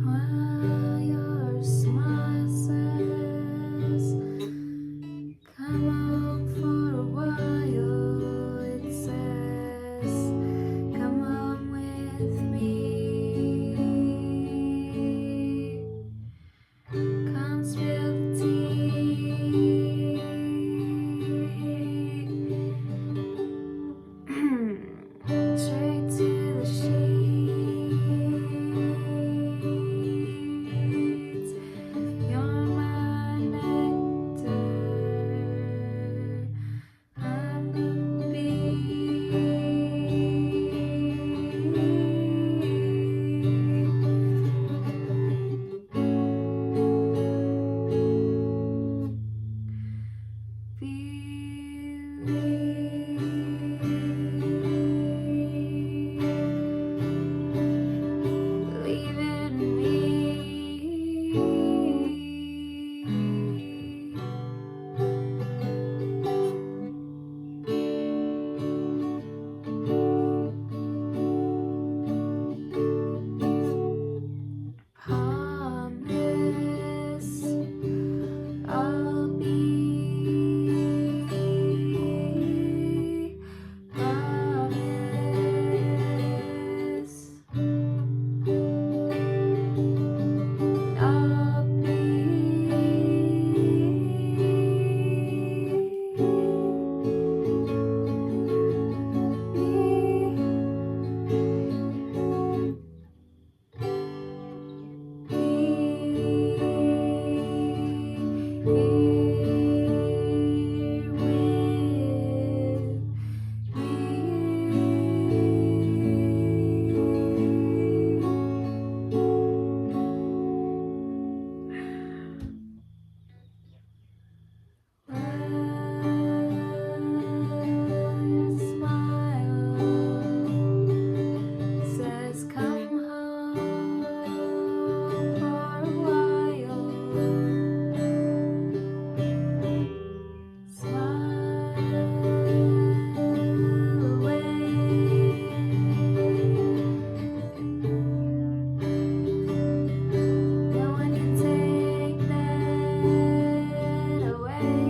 While your smile says, come on for a while, it says, come on with me. Come spill the tea. Straight to the sheets. You're my nectar. I'm the believe in me. Promise I'll be. Promise I'll be. Says come home for a while. Smile away. No one can take that away.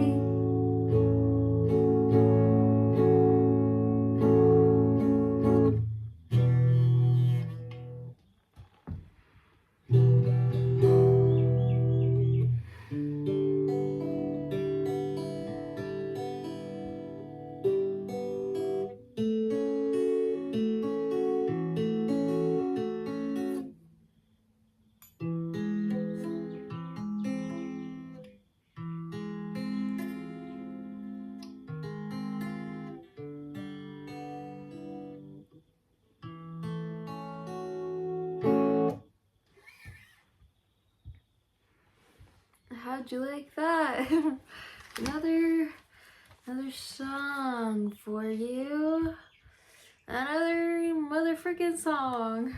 How'd you like that? another song for you. Another motherfucking song.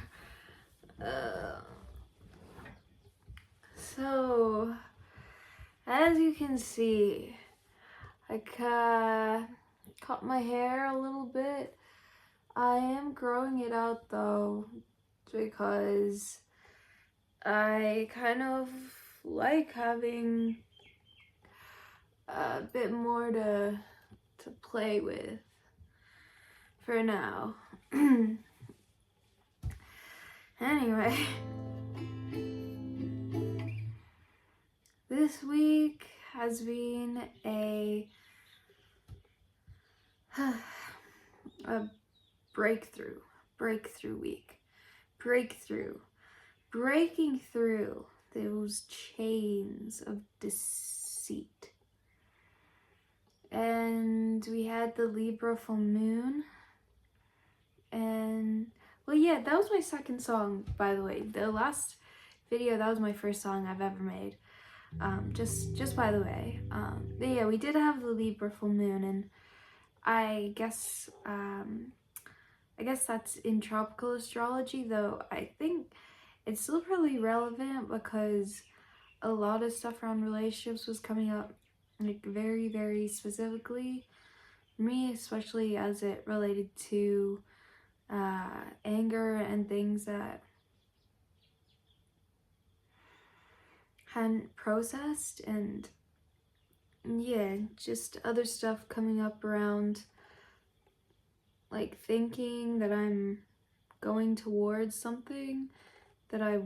So, as you can see, I cut my hair a little bit. I am growing it out though, because I kind of like having a bit more to play with for now. Anyway, this week has been a breakthrough, breakthrough week, breakthrough, breaking through those chains of deceit. And we had the Libra full moon. And, well, yeah, that was my second song, by the way. The last video, that was my first song I've ever made. Just by the way. But yeah, we did have the Libra full moon, and I guess that's in tropical astrology, though I think it's still really relevant because a lot of stuff around relationships was coming up, like, very, very specifically for me, especially as it related to anger and things that hadn't processed, and yeah, just other stuff coming up around, like, thinking that I'm going towards something that I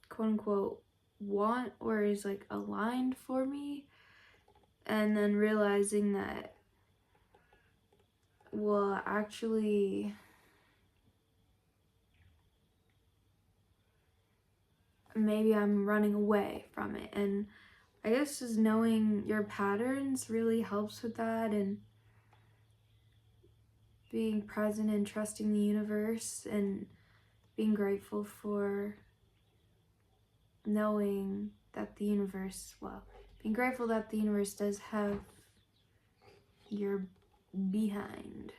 quote unquote want or is like aligned for me, and then realizing that, well, actually maybe I'm running away from it. And I guess just knowing your patterns really helps with that, and being present and trusting the universe and being grateful for knowing that the universe, well, being grateful that the universe does have your behind,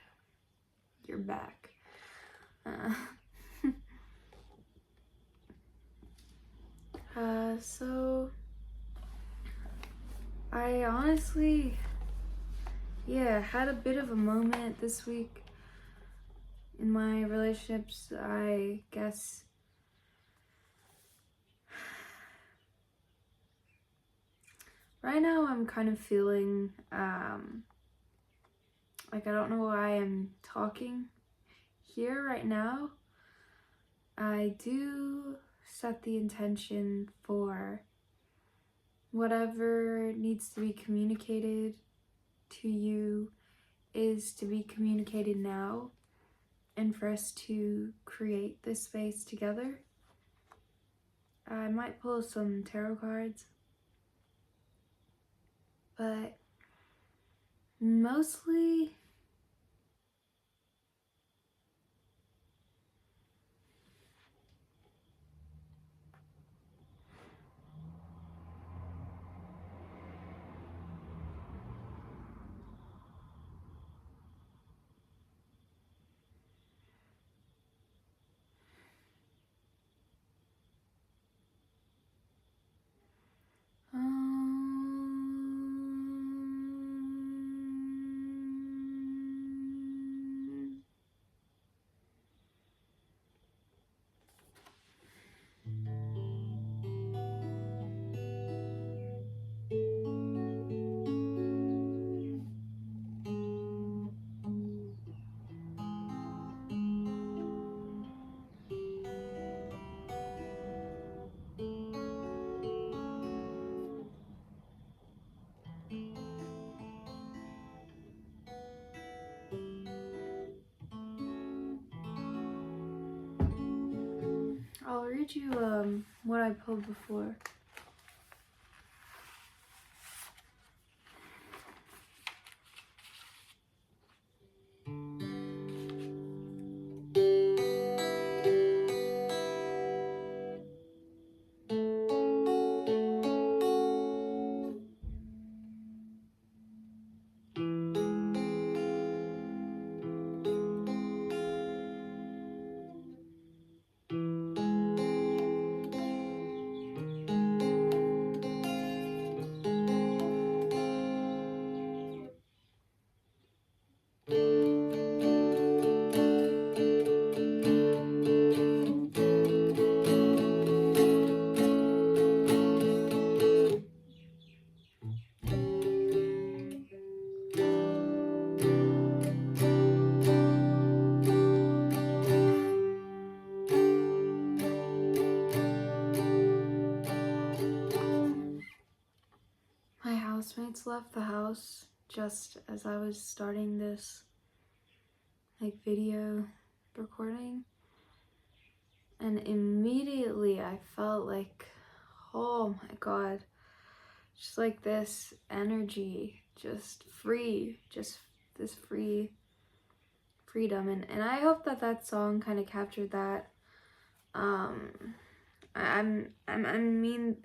your back. So I honestly, yeah, had a bit of a moment this week in my relationships. I guess right now I'm kind of feeling like I don't know why I'm talking here right now. I do set the intention for whatever needs to be communicated to you is to be communicated now, and for us to create this space together. I might pull some tarot cards, but mostly I'll read you what I pulled before. My housemates left the house just as I was starting this, like video recording, and immediately I felt like, oh my god, just like this energy, just free, just this freedom. And I hope that that song kind of captured that. I mean, I'm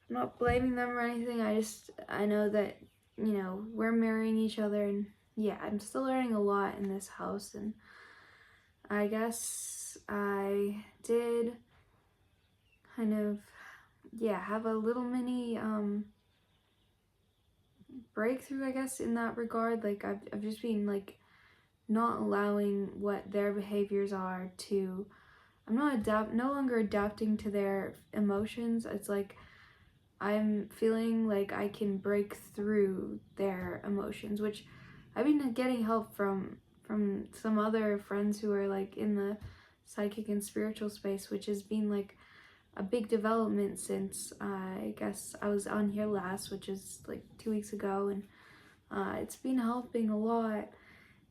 not blaming them or anything. I know that, you know, we're marrying each other, and yeah, I'm still learning a lot in this house, and I guess I did kind of, yeah, have a little mini breakthrough, I guess, in that regard. Like I've just been like not allowing what their behaviors are to, I'm no longer adapting to their emotions. It's like I'm feeling like I can break through their emotions, which I've been getting help from some other friends who are like in the psychic and spiritual space, which has been like a big development since I guess I was on here last, which is like 2 weeks ago, and it's been helping a lot.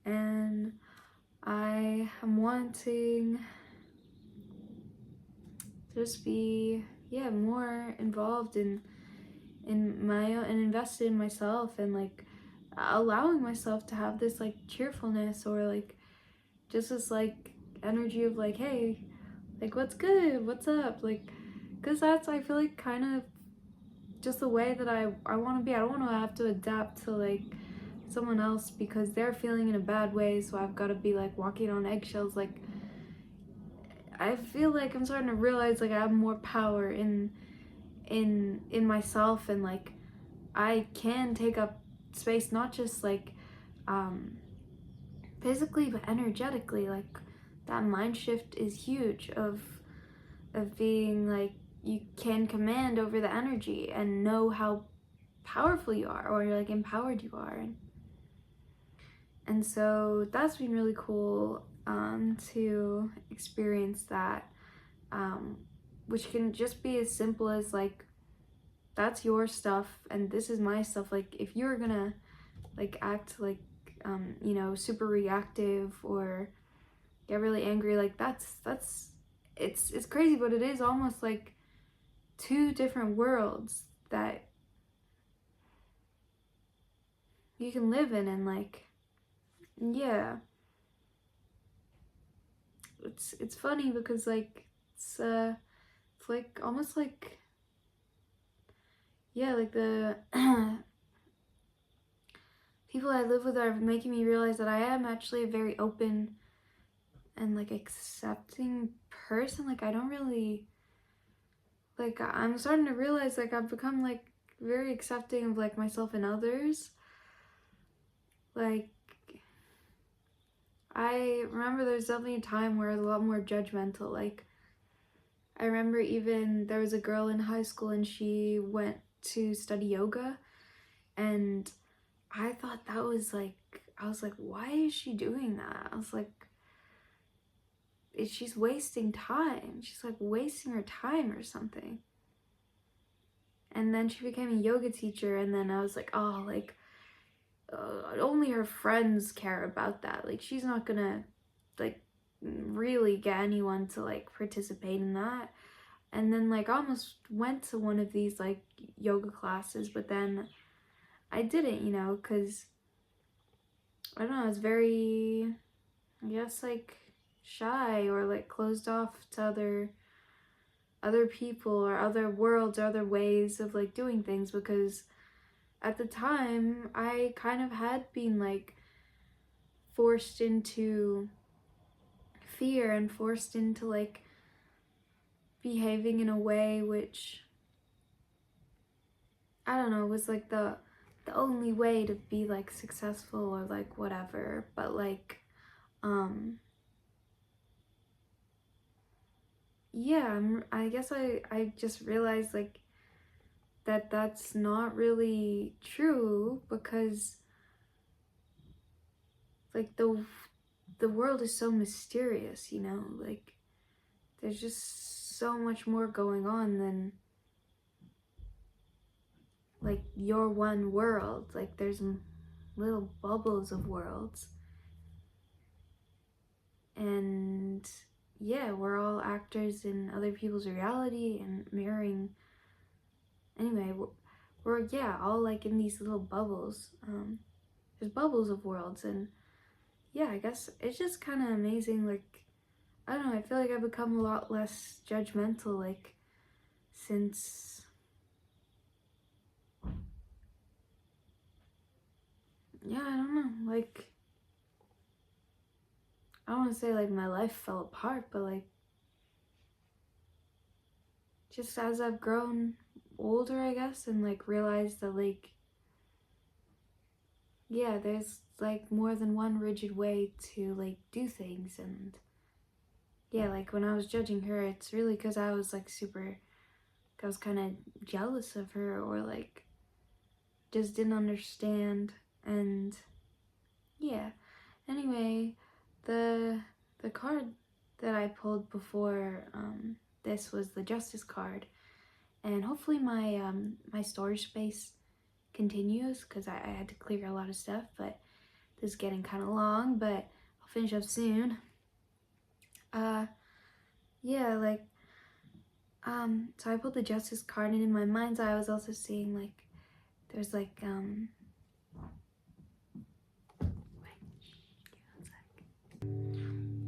And I am wanting to just be, yeah, more involved in my own, and invested in myself, and like allowing myself to have this like cheerfulness, or like just this like energy of like, hey, like what's good, what's up, like, because that's, I feel like, kind of just the way that I want to be. I don't want to have to adapt to like someone else because they're feeling in a bad way, so I've got to be like walking on eggshells. Like I feel like I'm starting to realize like I have more power in myself, and like I can take up space, not just like um physically but energetically. Like that mind shift is huge of being like, you can command over the energy and know how powerful you are, or like empowered you are. And so that's been really cool to experience that, um, which can just be as simple as like, that's your stuff and this is my stuff. Like if you're gonna like act like you know, super reactive or get really angry, like that's it's crazy, but it is almost like two different worlds that you can live in. And like, yeah, it's funny because like it's like almost like, yeah, like the people I live with are making me realize that I am actually a very open and like accepting person. Like I don't really, like I'm starting to realize like I've become like very accepting of like myself and others. Like I remember there's definitely a time where I was a lot more judgmental. Like I remember even there was a girl in high school and she went to study yoga, and I thought that was like, I was like, why is she doing that? I was like, she's wasting time. She's like wasting her time or something. And then she became a yoga teacher, and then I was like, oh, like only her friends care about that. Like she's not gonna like really get anyone to like participate in that. And then like I almost went to one of these like yoga classes, but then I didn't, you know, because I don't know, I was very, I guess, like shy or like closed off to other people or other worlds or other ways of like doing things, because at the time I kind of had been like forced into fear and forced into like behaving in a way which, I don't know, was like the only way to be like successful or like whatever. But like yeah, I guess I just realized like that that's not really true, because like the world is so mysterious, you know, like there's just so much more going on than like your one world. Like there's little bubbles of worlds. yeah, we're all actors in other people's reality and mirroring. Anyway, we're yeah, all like in these little bubbles. There's bubbles of worlds, and yeah, I guess it's just kind of amazing. Like, I don't know, I feel like I've become a lot less judgmental, like, since, yeah, I don't know, like, I don't want to say like my life fell apart, but like, just as I've grown older, I guess, and like realized that like, yeah, there's like more than one rigid way to like do things. And yeah, like when I was judging her, it's really because I was like I was kind of jealous of her, or like just didn't understand. And yeah, anyway, the the card that I pulled before this was the Justice card, and hopefully my storage space continues, because I had to clear a lot of stuff, but this is getting kind of long, but I'll finish up soon. Yeah, like, so I pulled the Justice card, and in my mind's eye I was also seeing like, there's like,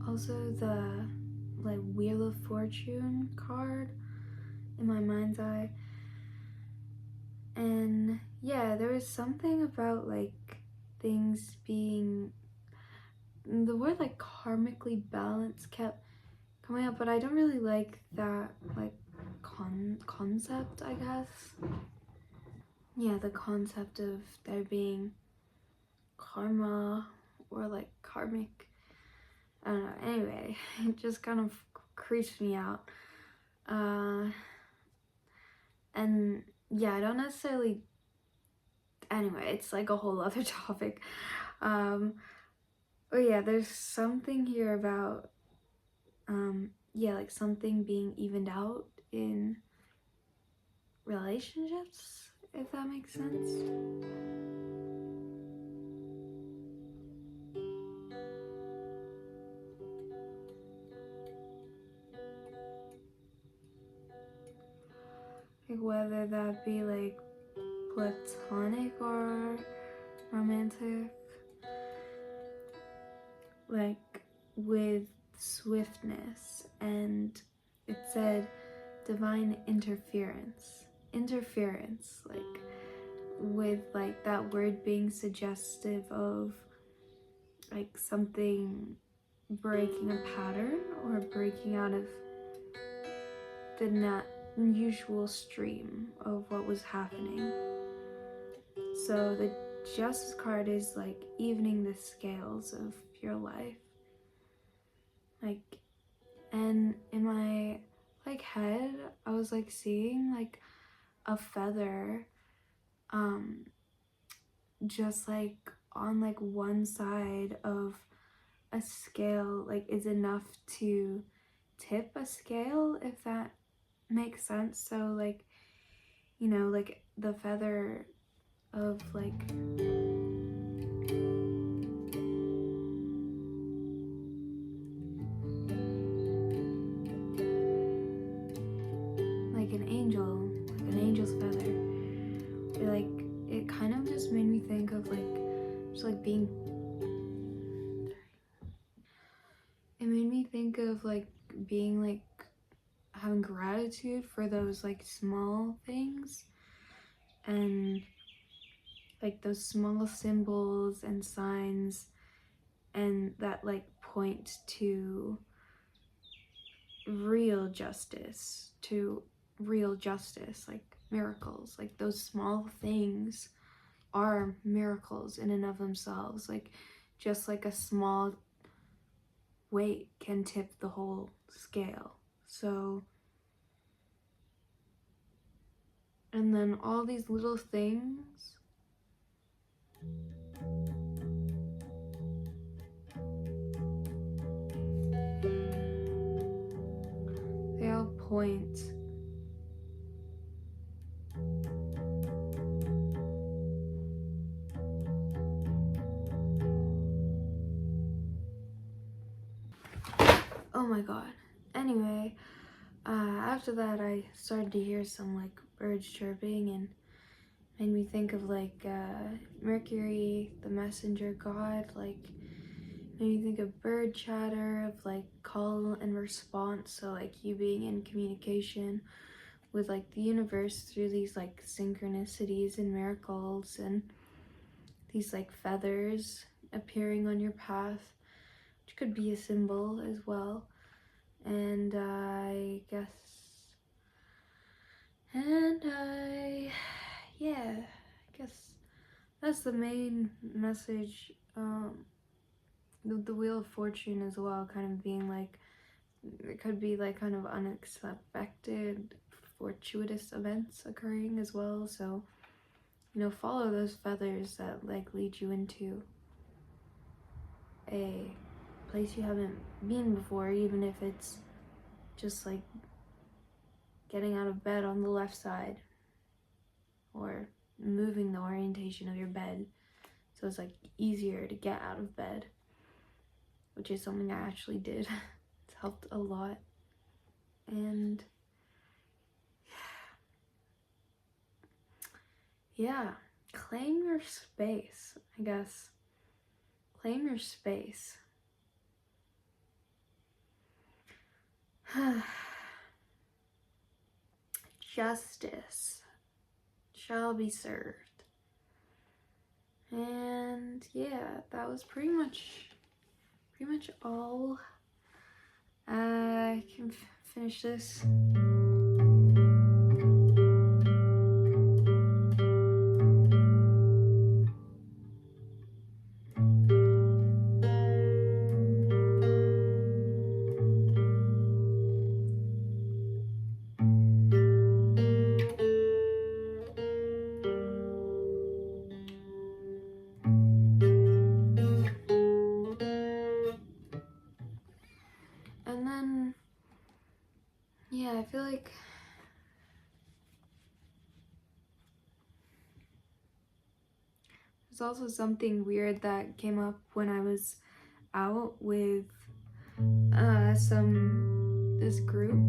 also the like Wheel of Fortune card in my mind's eye. And yeah, there was something about like things being, the word like karmically balanced kept coming up, but I don't really like that like concept, I guess. Yeah, the concept of there being karma or like karmic, I don't know, anyway, it just kind of creeps me out. And yeah, I don't necessarily, anyway, it's like a whole other topic. But yeah, there's something here about yeah, like something being evened out in relationships, if that makes sense. Like whether that be like platonic or romantic, like with swiftness, and it said divine interference, like with like that word being suggestive of like something breaking a pattern or breaking out of the not usual stream of what was happening. So the Justice card is like evening the scales of your life. Like, and in my like head, I was like seeing like a feather just like on like one side of a scale, like is enough to tip a scale, if that makes sense. So like, you know, like the feather of like an angel's feather. It kind of just made me think of like just like being, it made me think of like being like having gratitude for those like small things, and like those small symbols and signs, and that like point to real justice, like miracles. Like those small things are miracles in and of themselves. Like just like a small weight can tip the whole scale. So, and then all these little things, they all point oh my god, Anyway, after that I started to hear some like birds chirping and made me think of like Mercury, the messenger god, like made me think of bird chatter, of like call and response, so like you being in communication with like the universe through these like synchronicities and miracles and these like feathers appearing on your path, which could be a symbol as well. And yeah, I guess that's the main message. The Wheel of Fortune as well, kind of being like, it could be like kind of unexpected, fortuitous events occurring as well. So, you know, follow those feathers that like lead you into a place you haven't been before, even if it's just like getting out of bed on the left side or moving the orientation of your bed so it's like easier to get out of bed, which is something I actually did. It's helped a lot. And yeah, claim your space, I guess. Claim your space. Justice shall be served. And yeah, that was pretty much all. I can finish this. And then, yeah, I feel like there's also something weird that came up when I was out with this group.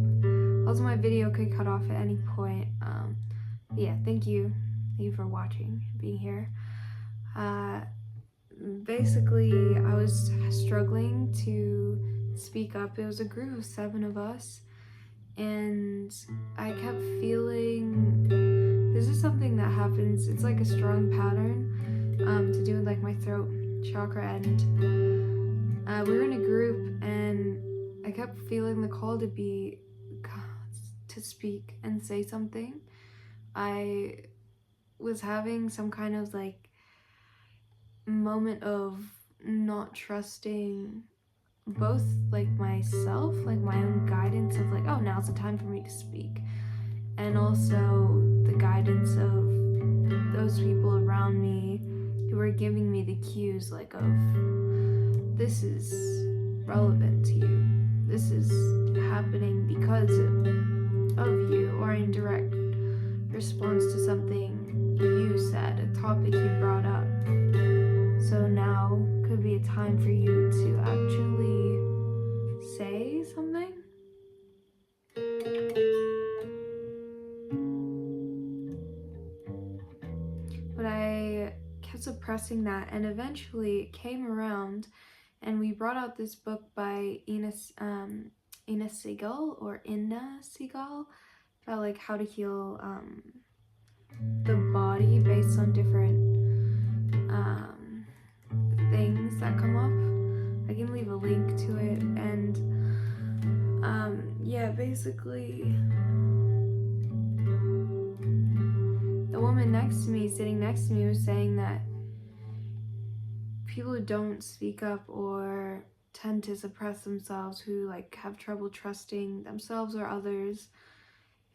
Also, my video could cut off at any point. Yeah, thank you for watching, being here. Basically, I was struggling to speak up. It was a group of 7 of us, and I kept feeling, this is something that happens, it's like a strong pattern to do with like my throat chakra, and we were in a group and I kept feeling the call to speak and say something. I was having some kind of like moment of not trusting both like myself, like my own guidance of like, oh, now's the time for me to speak, and also the guidance of those people around me who were giving me the cues like of, this is relevant to you, this is happening because of you, or in direct response to something you said, a topic you brought up. So now could be a time for you to actually say something. But I kept suppressing that, and eventually it came around, and we brought out this book by Ina Segal, about like how to heal the body based on different things that come up. I can leave a link to it. And yeah, basically the woman sitting next to me was saying that people who don't speak up or tend to suppress themselves, who like have trouble trusting themselves or others,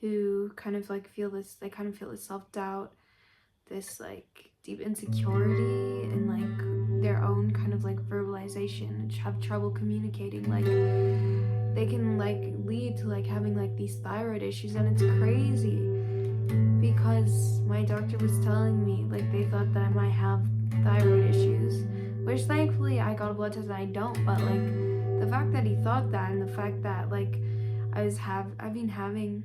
who kind of like feel this self-doubt, this like deep insecurity in like their own kind of like verbalization, and have trouble communicating, like they can like lead to like having like these thyroid issues. And it's crazy because my doctor was telling me like they thought that I might have thyroid issues, which thankfully I got a blood test and I don't. But like the fact that he thought that, and the fact that like I've been having